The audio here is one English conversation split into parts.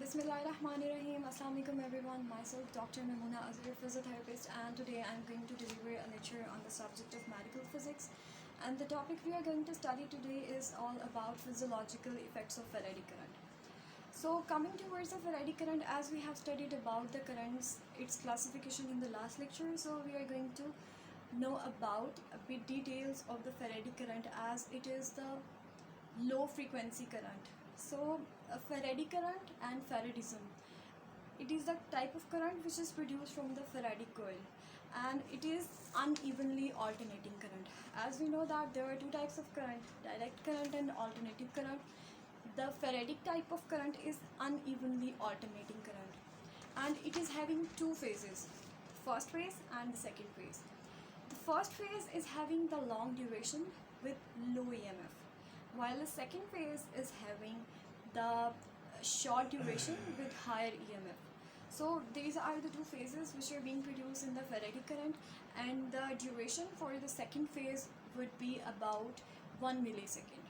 Bismillahirrahmanirrahim. Assalamu alaikum everyone. Myself Dr. Mamoona Azhar, physiotherapist, and today I'm going to deliver a lecture on the subject of medical physics. And the topic we are going to study today is all about physiological effects of Faraday current. So coming towards the Faraday current, as we have studied about the currents, its classification in the last lecture, so we are going to know about a bit details of the Faraday current, as it is the low frequency current. So Faraday current and Faradism, it is the type of current which is produced from the Faraday coil, and it is unevenly alternating current. As we know that there are two types of current, direct current and alternating current. The Faraday type of current is unevenly alternating current, and it is having two phases, first phase and the second phase. The first phase is having the long duration with low EMF, while the second phase is having the short duration with higher EMF. So these are the two phases which are being produced in the Faraday current, and the duration for the second phase would be about 1 millisecond.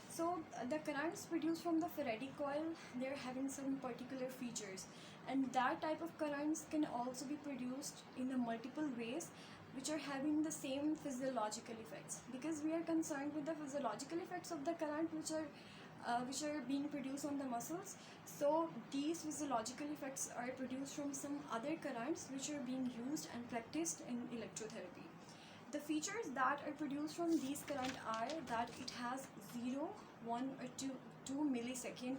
So the currents produced from the Faraday coil, they're having some particular features, and that type of currents can also be produced in the multiple ways which are having the same physiological effects, because we are concerned with the physiological effects of the current which are being produced on the muscles. So these physiological effects are produced from some other currents which are being used and practiced in electrotherapy. The features that are produced from these current are that it has 0, 1 or 2 millisecond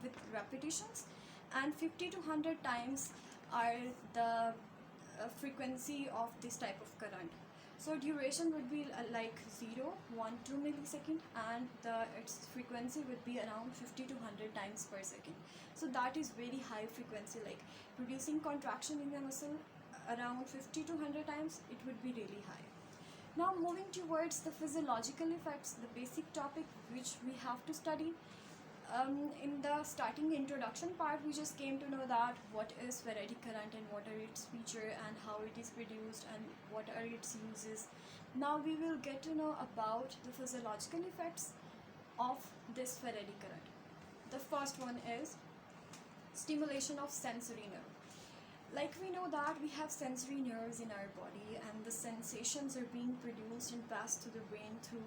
with repetitions, and 50 to 100 times are the frequency of this type of current. So duration would be like 0, 1, 2 millisecond, and its frequency would be around 50 to 100 times per second. So that is very high frequency, like producing contraction in the muscle around 50 to 100 times, it would be really high. Now moving towards the physiological effects, the basic topic which we have to study. In the starting introduction part, we just came to know that what is Faraday current and what are its features and how it is produced and what are its uses. Now we will get to know about the physiological effects of this Faraday current. The first one is stimulation of sensory nerve. Like we know that we have sensory nerves in our body, and the sensations are being produced and passed to the brain through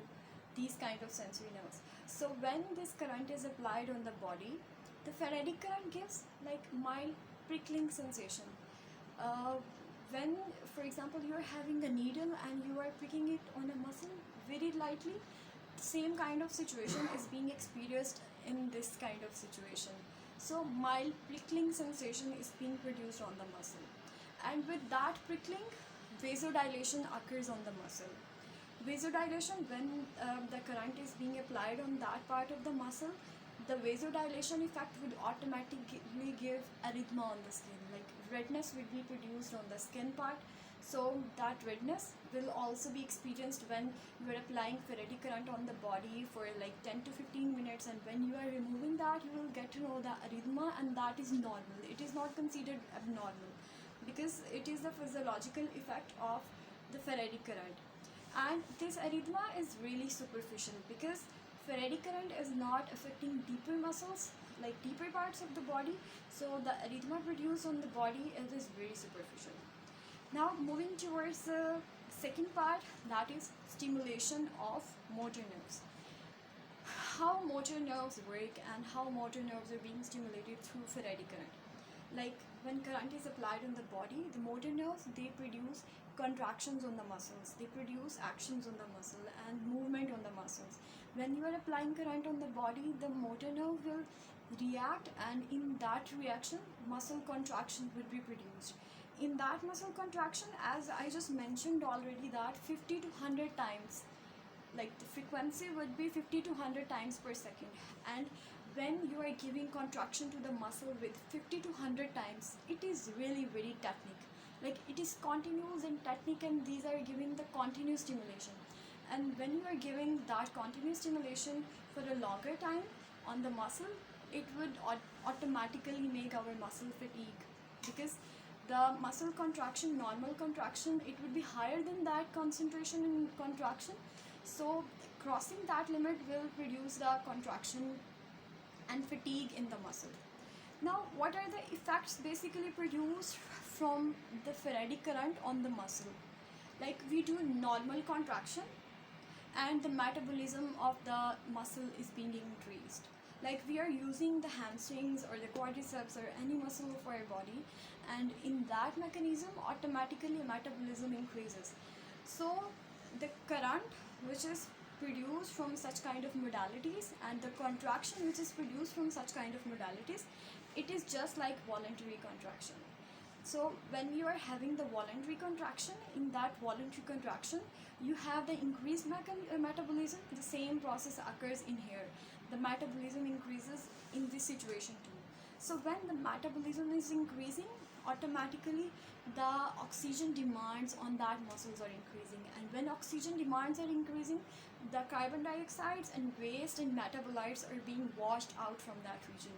these kind of sensory nerves. So when this current is applied on the body, the Faraday current gives like mild prickling sensation. When, for example, you are having a needle and you are pricking it on a muscle very lightly, same kind of situation is being experienced in this kind of situation. So mild prickling sensation is being produced on the muscle, and with that prickling, vasodilation occurs on the muscle. Vasodilation, when the current is being applied on that part of the muscle, the vasodilation effect would automatically give erythema on the skin, like redness will be produced on the skin part. So that redness will also be experienced when you are applying Faraday current on the body for like 10 to 15 minutes, and when you are removing that, you will get to know the erythema, and that is normal. It is not considered abnormal because it is the physiological effect of the Faraday current. And this erythema is really superficial because Faraday current is not affecting deeper muscles, like deeper parts of the body. So the erythema produced on the body, it is very superficial. Now moving towards the second part, that is stimulation of motor nerves. How motor nerves work and how motor nerves are being stimulated through Faraday current. Like when current is applied on the body, the motor nerves, they produce contractions on the muscles, they produce actions on the muscle and movement on the muscles. When you are applying current on the body, the motor nerve will react, and in that reaction, muscle contraction will be produced. In that muscle contraction, as I just mentioned already, that 50 to 100 times, like the frequency would be 50 to 100 times per second, and when you are giving contraction to the muscle with 50 to 100 times, it is really very technique, like it is continuous and technique, and these are giving the continuous stimulation. And when you are giving that continuous stimulation for a longer time on the muscle, it would automatically make our muscle fatigue, because the muscle contraction, normal contraction, it would be higher than that concentration in contraction. So crossing that limit will produce the contraction and fatigue in the muscle. Now, what are the effects basically produced from the Faradic current on the muscle? Like we do normal contraction and the metabolism of the muscle is being increased. Like we are using the hamstrings or the quadriceps or any muscle of our body, and in that mechanism automatically metabolism increases. So the current which is produced from such kind of modalities and the contraction which is produced from such kind of modalities, it is just like voluntary contraction. So when you are having the voluntary contraction, in that voluntary contraction you have the increased metabolism. The same process occurs in here. The metabolism increases in this situation too. So when the metabolism is increasing, automatically the oxygen demands on that muscles are increasing, and when oxygen demands are increasing, the carbon dioxides and waste and metabolites are being washed out from that region.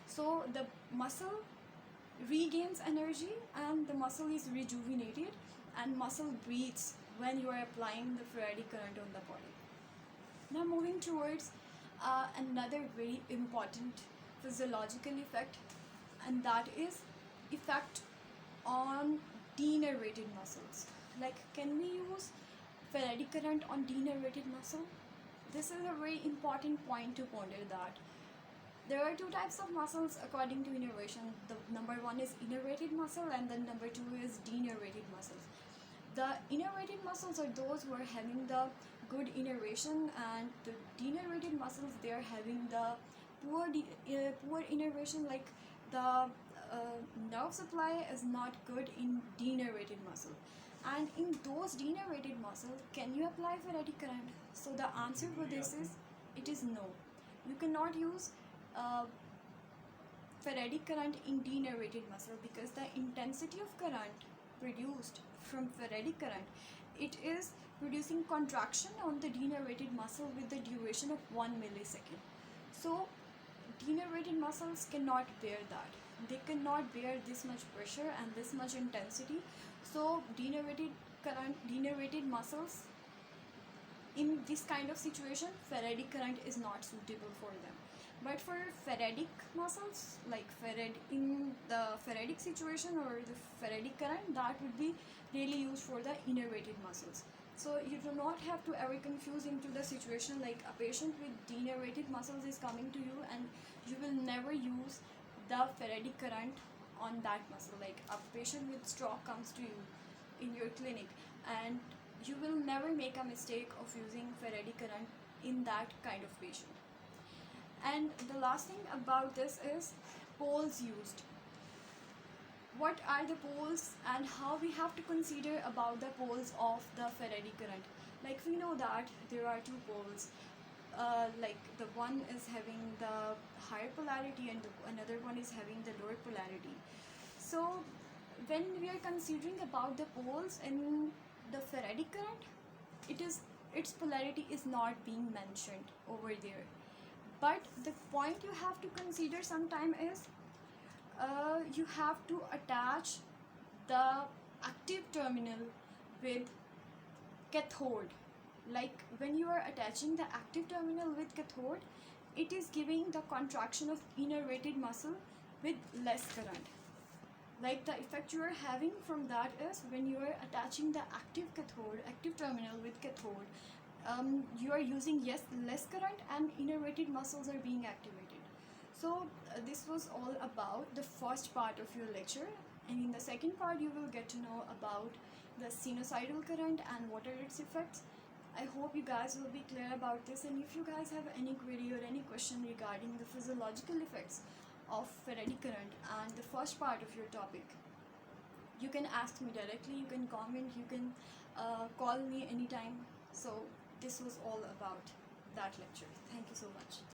So the muscle regains energy and the muscle is rejuvenated, and muscle breathes when you are applying the Faradic current on the body. Now moving towards another very important physiological effect, and that is effect on denervated muscles. Like, can we use Faradic current on denervated muscle? This is a very important point to ponder, that there are two types of muscles according to innervation. The number one is innervated muscle and then number two is denervated muscles. The innervated muscles are those who are having the good innervation, and the denervated muscles, they are having the poor innervation. Like the nerve supply is not good in denervated muscle, and in those denervated muscles, can you apply Faradic current? So the answer for this is, it is no. You cannot use Faradic current in denervated muscle, because the intensity of current produced from Faradic current, it is producing contraction on the denervated muscle with the duration of 1 millisecond. So denervated muscles cannot bear that. They cannot bear this much pressure and this much intensity. So denervated muscles, in this kind of situation, Faradic current is not suitable for them. But for Faradic muscles, like in the Faradic situation or the Faradic current, that would be really used for the innervated muscles. So you do not have to ever confuse into the situation like a patient with denervated muscles is coming to you, and you will never use the Faradic current on that muscle. Like a patient with stroke comes to you in your clinic, and you will never make a mistake of using Faradic current in that kind of patient. And the last thing about this is poles used. What are the poles and how we have to consider about the poles of the Faradic current? Like we know that there are two poles. Like the one is having the higher polarity and another one is having the lower polarity. So when we are considering about the poles in the Faradic current, its polarity is not being mentioned over there. But the point you have to consider sometime is you have to attach the active terminal with cathode. Like when you are attaching the active terminal with cathode, it is giving the contraction of innervated muscle with less current. Like the effect you are having from that is, when you are attaching the active terminal with cathode, you are using less current and innervated muscles are being activated. So this was all about the first part of your lecture, and in the second part you will get to know about the sinusoidal current and what are its effects. I hope you guys will be clear about this, and if you guys have any query or any question regarding the physiological effects of Faradic current and the first part of your topic, you can ask me directly, you can comment, you can call me anytime. So this was all about that lecture. Thank you so much.